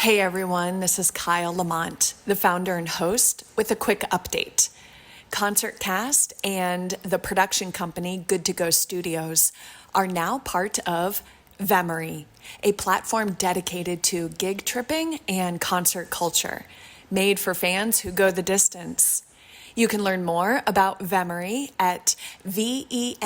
Hey everyone, this is Kyle Lamont, the founder and host, with a quick update. Concert Cast and the production company Good to Go Studios are now part of VEMORii, a platform dedicated to gig tripping and concert culture, made for fans who go the distance. You can learn more about VEMORii at VEMORii.live.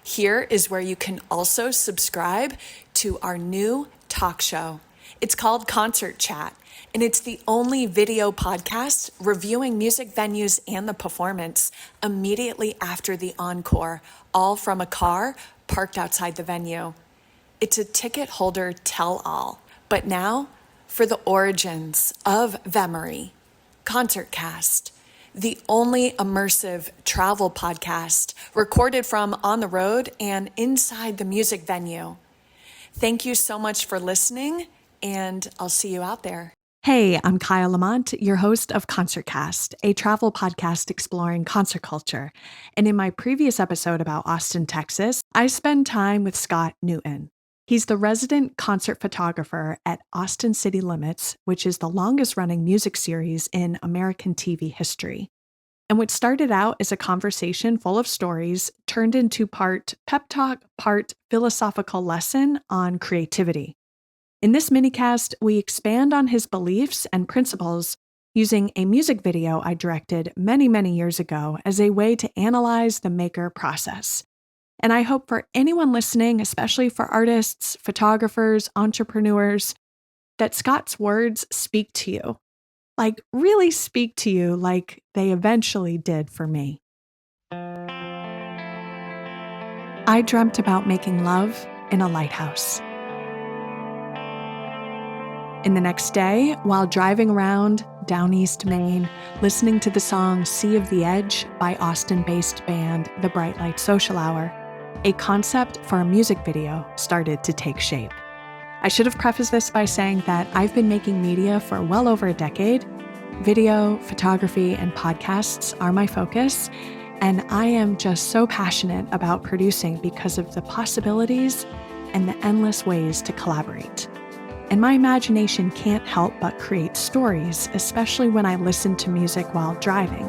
Here is where you can also subscribe to our new talk show. It's called Concert Chat, and it's the only video podcast reviewing music venues and the performance immediately after the encore, all from a car parked outside the venue. It's a ticket holder tell-all, but now for the origins of VEMORii, Concert Cast, the only immersive travel podcast recorded from on the road and inside the music venue. Thank you so much for listening, and I'll see you out there. Hey, I'm Kyle Lamont, your host of Concert Cast, a travel podcast exploring concert culture. And in my previous episode about Austin, Texas, I spend time with Scott Newton. He's the resident concert photographer at Austin City Limits, which is the longest-running music series in American TV history. And what started out as a conversation full of stories turned into part pep talk, part philosophical lesson on creativity. In this minicast, we expand on his beliefs and principles using a music video I directed many, many years ago as a way to analyze the maker process. And I hope for anyone listening, especially for artists, photographers, entrepreneurs, that Scott's words speak to you. Like, really speak to you like they eventually did for me. I dreamt about making love in a lighthouse. And the next day, while driving around down East Maine, listening to the song Sea of the Edge by Austin-based band The Bright Light Social Hour, a concept for a music video started to take shape. I should have prefaced this by saying that I've been making media for well over a decade. Video, photography, and podcasts are my focus, and I am just so passionate about producing because of the possibilities and the endless ways to collaborate. And my imagination can't help but create stories, especially when I listen to music while driving.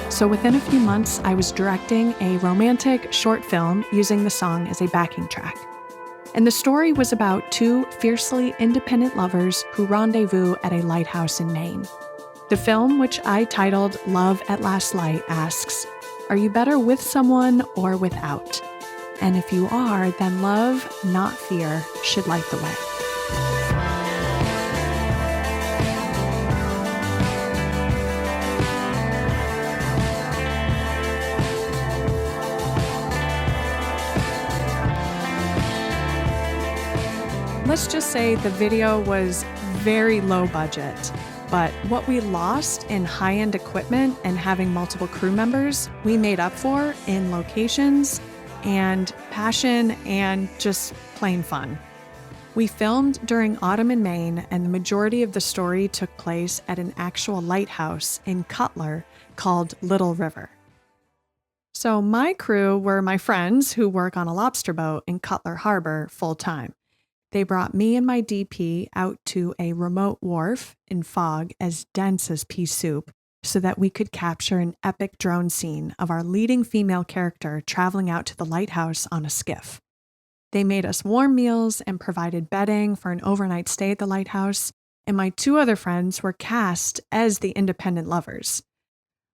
So within a few months, I was directing a romantic short film using the song as a backing track. And the story was about two fiercely independent lovers who rendezvous at a lighthouse in Maine. The film, which I titled Love at Last Light, asks, are you better with someone or without? And if you are, then love, not fear, should light the way. Let's just say the video was very low budget, but what we lost in high-end equipment and having multiple crew members, we made up for in locations and passion and just plain fun. We filmed during autumn in Maine, and the majority of the story took place at an actual lighthouse in Cutler called Little River. So my crew were my friends who work on a lobster boat in Cutler Harbor full-time. They brought me and my DP out to a remote wharf in fog as dense as pea soup so that we could capture an epic drone scene of our leading female character traveling out to the lighthouse on a skiff. They made us warm meals and provided bedding for an overnight stay at the lighthouse, and my two other friends were cast as the independent lovers.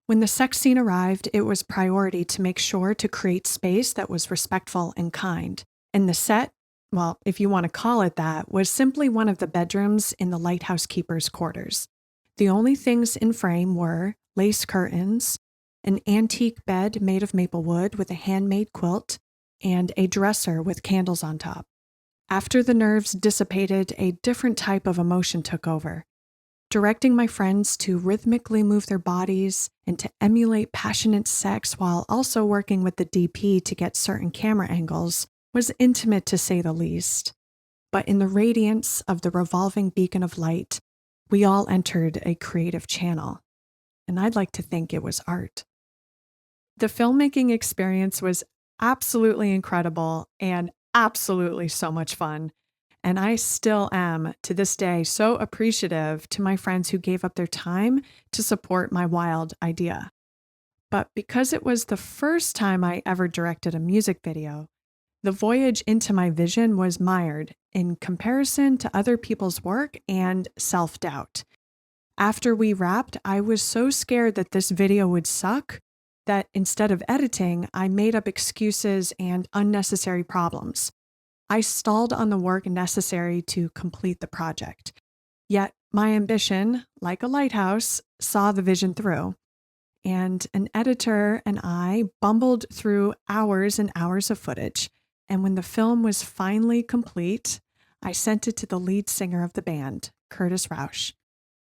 When the sex scene arrived, it was priority to make sure to create space that was respectful and kind, and the set, well, if you want to call it that, was simply one of the bedrooms in the lighthouse keeper's quarters. The only things in frame were lace curtains, an antique bed made of maple wood with a handmade quilt, and a dresser with candles on top. After the nerves dissipated, a different type of emotion took over. Directing my friends to rhythmically move their bodies and to emulate passionate sex while also working with the DP to get certain camera angles was intimate to say the least. But in the radiance of the revolving beacon of light, we all entered a creative channel, and I'd like to think it was art. The filmmaking experience was absolutely incredible and absolutely so much fun. And I still am, to this day, so appreciative to my friends who gave up their time to support my wild idea. But because it was the first time I ever directed a music video, the voyage into my vision was mired in comparison to other people's work and self-doubt. After we wrapped, I was so scared that this video would suck that instead of editing, I made up excuses and unnecessary problems. I stalled on the work necessary to complete the project. Yet my ambition, like a lighthouse, saw the vision through. And an editor and I bumbled through hours and hours of footage. And when the film was finally complete, I sent it to the lead singer of the band, Curtis Rausch.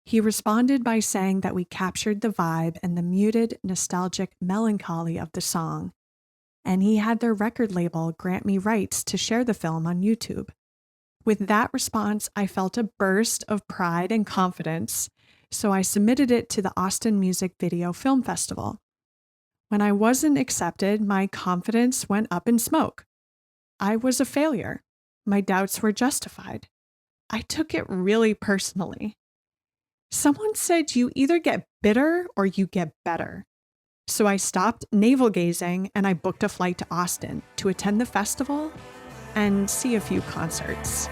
He responded by saying that we captured the vibe and the muted, nostalgic melancholy of the song. And he had their record label grant me rights to share the film on YouTube. With that response, I felt a burst of pride and confidence, so I submitted it to the Austin Music Video Film Festival. When I wasn't accepted, my confidence went up in smoke. I was a failure. My doubts were justified. I took it really personally. Someone said you either get bitter or you get better. So I stopped navel gazing and I booked a flight to Austin to attend the festival and see a few concerts.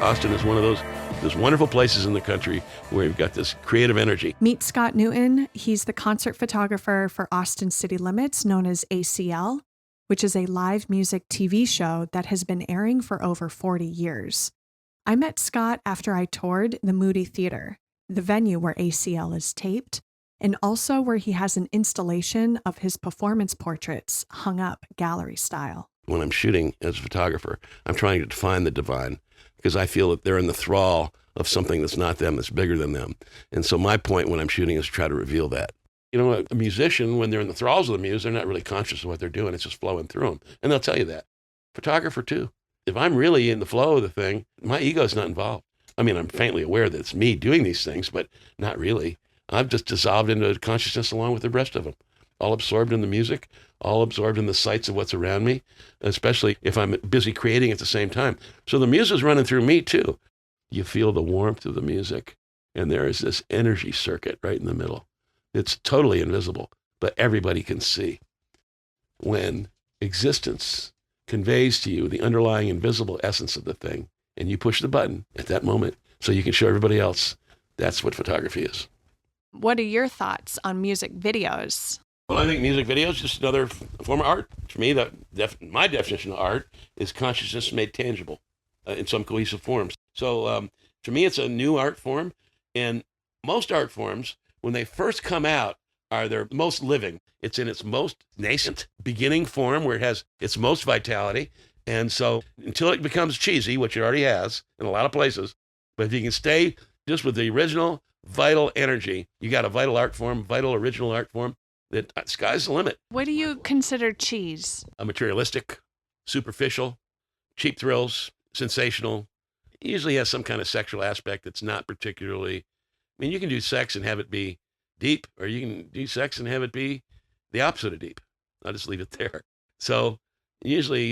Austin is one of those wonderful places in the country where you've got this creative energy. Meet Scott Newton. He's the concert photographer for Austin City Limits, known as ACL, which is a live music TV show that has been airing for over 40 years. I met Scott after I toured the Moody Theater, the venue where ACL is taped, and also where he has an installation of his performance portraits hung up gallery style. When I'm shooting as a photographer, I'm trying to define the divine, because I feel that they're in the thrall of something that's not them, that's bigger than them. And so my point when I'm shooting is to try to reveal that. You know, a musician, when they're in the thralls of the muse, they're not really conscious of what they're doing. It's just flowing through them. And they'll tell you that. Photographer, too. If I'm really in the flow of the thing, my ego's not involved. I mean, I'm faintly aware that it's me doing these things, but not really. I've just dissolved into consciousness along with the rest of them. All absorbed in the music, all absorbed in the sights of what's around me, especially if I'm busy creating at the same time. So the muse is running through me too. You feel the warmth of the music, and there is this energy circuit right in the middle. It's totally invisible, but everybody can see. When existence conveys to you the underlying invisible essence of the thing, and you push the button at that moment so you can show everybody else, that's what photography is. What are your thoughts on music videos? Well, I think music video is just another form of art. For me, my definition of art is consciousness made tangible in some cohesive forms. So to me, it's a new art form. And most art forms, when they first come out, are their most living. It's in its most nascent beginning form where it has its most vitality. And so until it becomes cheesy, which it already has in a lot of places, but if you can stay just with the original vital energy, you got a vital art form, vital original art form. That sky's the limit. What do you consider cheese? A materialistic, superficial, cheap thrills, sensational. It usually has some kind of sexual aspect that's not particularly. I mean, you can do sex and have it be deep, or you can do sex and have it be the opposite of deep. I'll just leave it there. So usually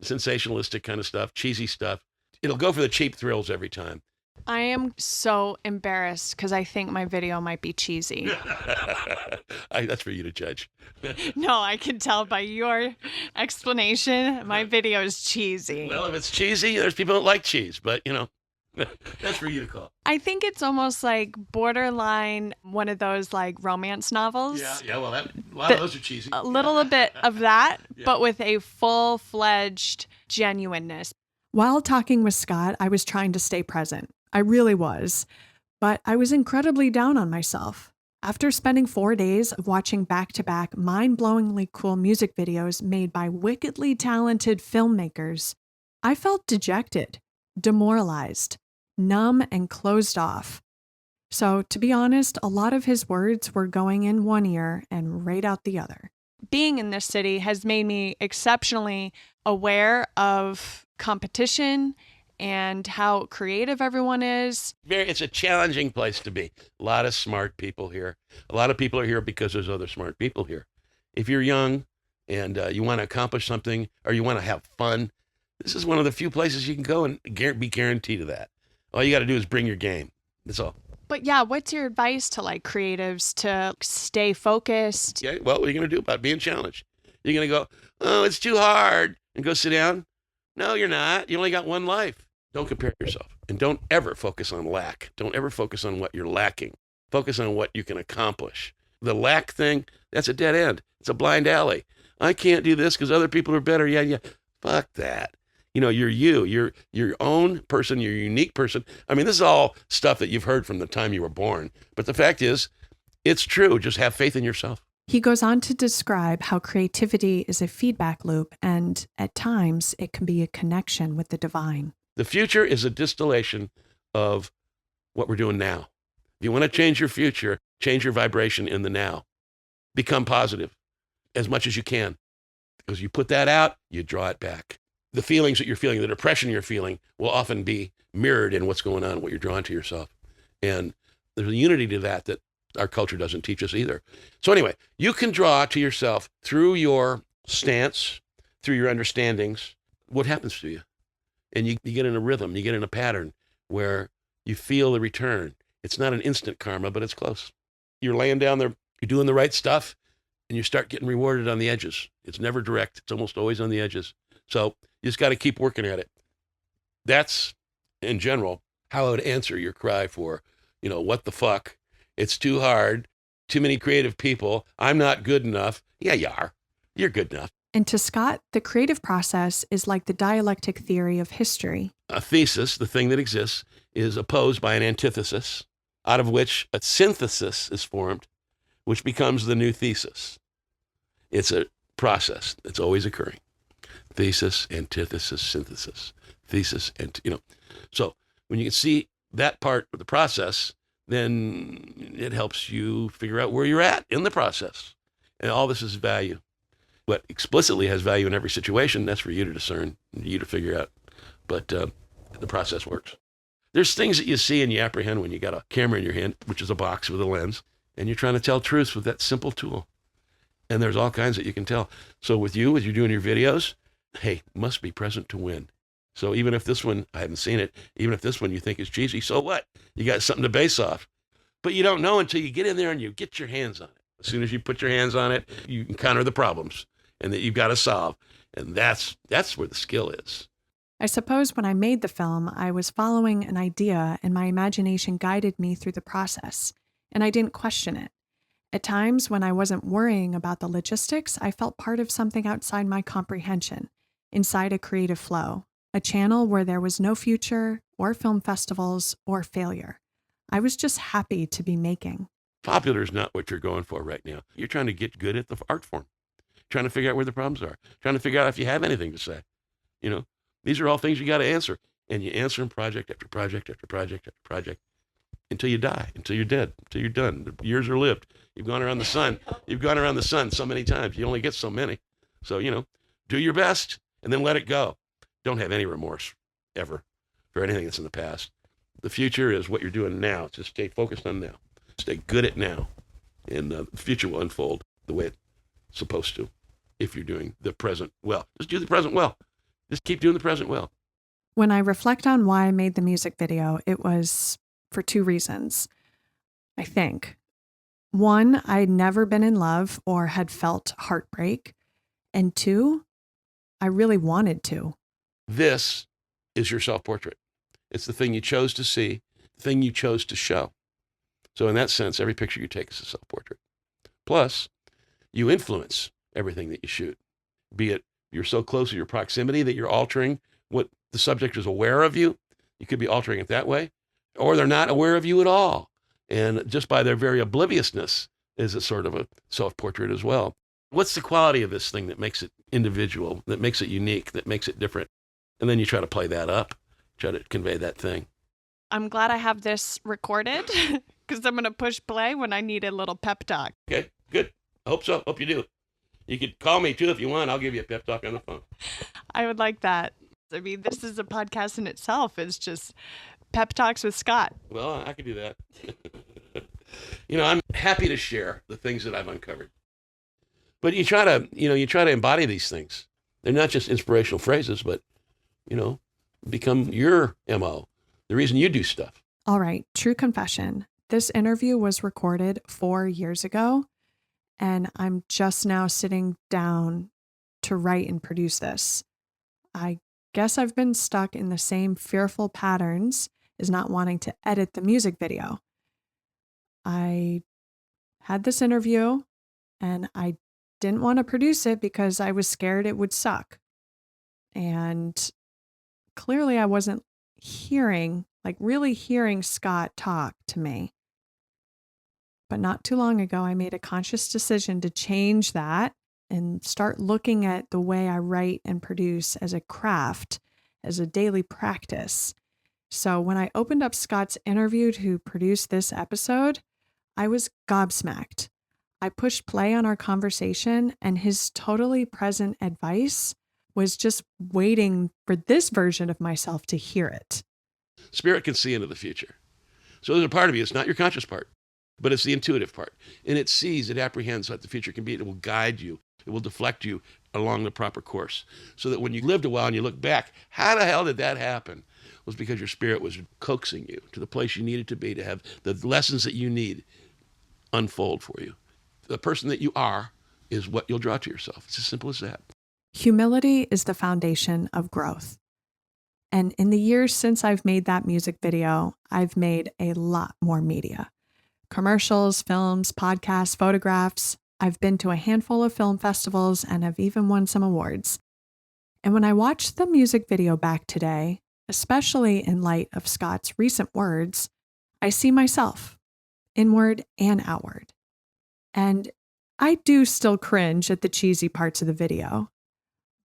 sensationalistic kind of stuff, cheesy stuff. It'll go for the cheap thrills every time. I am so embarrassed because I think my video might be cheesy. That's for you to judge. No, I can tell by your explanation, my video is cheesy. Well, if it's cheesy, there's people that like cheese, but you know, that's for you to call. I think it's almost like borderline one of those like romance novels. Yeah. Well, a lot of those are cheesy. A little bit of that, Yeah. but with a full-fledged genuineness. While talking with Scott, I was trying to stay present. I really was. But I was incredibly down on myself. After spending 4 days of watching back-to-back mind-blowingly cool music videos made by wickedly talented filmmakers, I felt dejected, demoralized, numb, and closed off. So, to be honest, a lot of his words were going in one ear and right out the other. Being in this city has made me exceptionally aware of competition and how creative everyone is. It's a challenging place to be. A lot of smart people here. A lot of people are here because there's other smart people here. If you're young and you want to accomplish something or you want to have fun, this is one of the few places you can go and be guaranteed of that. All you got to do is bring your game. That's all. But yeah, what's your advice to like creatives to stay focused? Yeah, well, what are you going to do about being challenged? You're going to go, oh, it's too hard, and go sit down? No, you're not. You only got one life. Don't compare yourself. And don't ever focus on lack. Don't ever focus on what you're lacking. Focus on what you can accomplish. The lack thing, that's a dead end. It's a blind alley. I can't do this because other people are better. Yeah. Fuck that. You're you're your own person, you're a unique person. I mean, this is all stuff that you've heard from the time you were born. But the fact is, it's true. Just have faith in yourself. He goes on to describe how creativity is a feedback loop, and at times it can be a connection with the divine. The future is a distillation of what we're doing now. If you want to change your future, change your vibration in the now. Become positive as much as you can. Because you put that out, you draw it back. The feelings that you're feeling, the depression you're feeling will often be mirrored in what's going on, what you're drawing to yourself. And there's a unity to that our culture doesn't teach us either. So anyway, you can draw to yourself through your stance, through your understandings, what happens to you. And you get in a rhythm, you get in a pattern where you feel the return. It's not an instant karma, but it's close. You're laying down there, you're doing the right stuff, and you start getting rewarded on the edges. It's never direct. It's almost always on the edges. So you just got to keep working at it. That's, in general, how I would answer your cry for, what the fuck? It's too hard. Too many creative people. I'm not good enough. Yeah, you are. You're good enough. And to Scott, the creative process is like the dialectic theory of history. A thesis, the thing that exists, is opposed by an antithesis, out of which a synthesis is formed, which becomes the new thesis. It's a process that's always occurring. Thesis, antithesis, synthesis. Thesis, and So when you can see that part of the process, then it helps you figure out where you're at in the process. And all this is value. What explicitly has value in every situation, that's for you to discern, you to figure out. But the process works. There's things that you see and you apprehend when you got a camera in your hand, which is a box with a lens, and you're trying to tell truths with that simple tool. And there's all kinds that you can tell. So with you, as you're doing your videos, hey, must be present to win. So even if this one, I haven't seen it, even if this one you think is cheesy, so what? You got something to base off. But you don't know until you get in there and you get your hands on it. As soon as you put your hands on it, you encounter the problems and that you've got to solve. And that's where the skill is. I suppose when I made the film, I was following an idea and my imagination guided me through the process, and I didn't question it. At times when I wasn't worrying about the logistics, I felt part of something outside my comprehension, inside a creative flow, a channel where there was no future or film festivals or failure. I was just happy to be making. Popular is not what you're going for right now. You're trying to get good at the art form, trying to figure out where the problems are, trying to figure out if you have anything to say. These are all things you got to answer. And you answer them project after project after project after project until you die, until you're dead, until you're done. The years are lived. You've gone around the sun. You've gone around the sun so many times. You only get so many. So, do your best and then let it go. Don't have any remorse ever for anything that's in the past. The future is what you're doing now. Just stay focused on now. Stay good at now. And the future will unfold the way it's supposed to if you're doing the present well. Just do the present well. Just keep doing the present well. When I reflect on why I made the music video, it was for 2 reasons, I think. 1, I'd never been in love or had felt heartbreak. And 2, I really wanted to. This is your self-portrait. It's the thing you chose to see, the thing you chose to show. So in that sense, every picture you take is a self-portrait. Plus, you influence everything that you shoot, be it You're so close to your proximity that you're altering what the subject is aware of you. You could be altering it that way, or they're not aware of you at all. And just by their very obliviousness is a sort of a self-portrait as well. What's the quality of this thing that makes it individual, that makes it unique, that makes it different? And then you try to play that up, try to convey that thing. I'm glad I have this recorded because I'm going to push play when I need a little pep talk. Okay, good. I hope so. Hope you do. You could call me too if you want. I'll give you a pep talk on the phone. I would like that. I mean, this is a podcast in itself. It's just pep talks with Scott. Well, I could do that. I'm happy to share the things that I've uncovered. But you try to embody these things. They're not just inspirational phrases, but, become your MO, the reason you do stuff. All right, true confession. This interview was recorded 4 years ago, and I'm just now sitting down to write and produce this. I guess I've been stuck in the same fearful patterns as not wanting to edit the music video. I had this interview, and I didn't want to produce it because I was scared it would suck. And clearly I wasn't really hearing Scott talk to me. But not too long ago, I made a conscious decision to change that and start looking at the way I write and produce as a craft, as a daily practice. So when I opened up Scott's interview to produce this episode, I was gobsmacked. I pushed play on our conversation, and his totally present advice was just waiting for this version of myself to hear it. Spirit can see into the future. So there's a part of you, it's not your conscious part, but it's the intuitive part. And it sees, it apprehends what the future can be. It will guide you. It will deflect you along the proper course. So that when you lived a while and you look back, how the hell did that happen? It was because your spirit was coaxing you to the place you needed to be to have the lessons that you need unfold for you. The person that you are is what you'll draw to yourself. It's as simple as that. Humility is the foundation of growth. And in the years since I've made that music video, I've made a lot more media. Commercials, films, podcasts, photographs. I've been to a handful of film festivals and have even won some awards. And when I watched the music video back today, especially in light of Scott's recent words, I see myself, inward and outward. And I do still cringe at the cheesy parts of the video,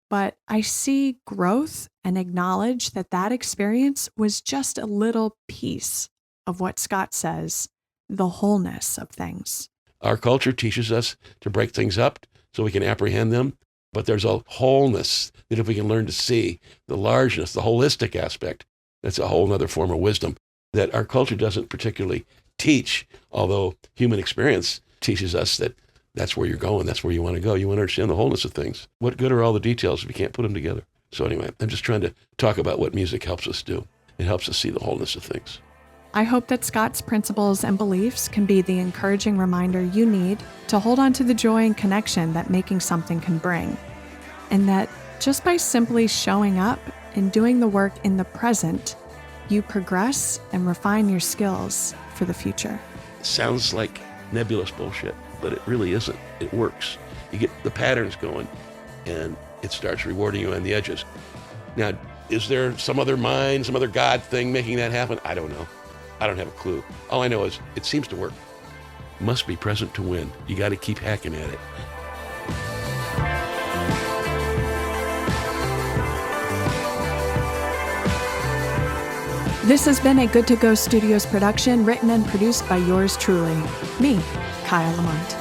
but I see growth and acknowledge that experience was just a little piece of what Scott says, the wholeness of things. Our culture teaches us to break things up so we can apprehend them, but there's a wholeness that if we can learn to see the largeness, the holistic aspect, that's a whole other form of wisdom that our culture doesn't particularly teach, although human experience teaches us that that's where you're going, that's where you want to go. You want to understand the wholeness of things. What good are all the details if you can't put them together? So anyway, I'm just trying to talk about what music helps us do. It helps us see the wholeness of things. I hope that Scott's principles and beliefs can be the encouraging reminder you need to hold on to the joy and connection that making something can bring. And that just by simply showing up and doing the work in the present, you progress and refine your skills for the future. Sounds like nebulous bullshit, but it really isn't. It works. You get the patterns going, and it starts rewarding you on the edges. Now, is there some other mind, some other God thing making that happen? I don't know. I don't have a clue. All I know is it seems to work. Must be present to win. You got to keep hacking at it. This has been a Good to Go Studios production, written and produced by yours truly, me, Kyle Lamont.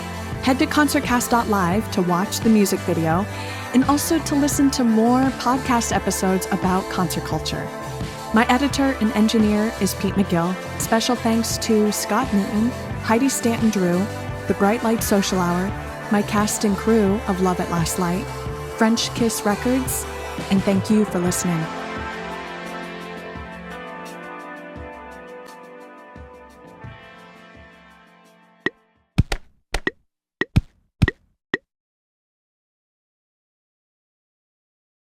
Head to concertcast.live to watch the music video and also to listen to more podcast episodes about concert culture. My editor and engineer is Pete McGill. Special thanks to Scott Newton, Heidi Stanton-Drew, The Bright Light Social Hour, my cast and crew of Love at Last Light, French Kiss Records, and thank you for listening.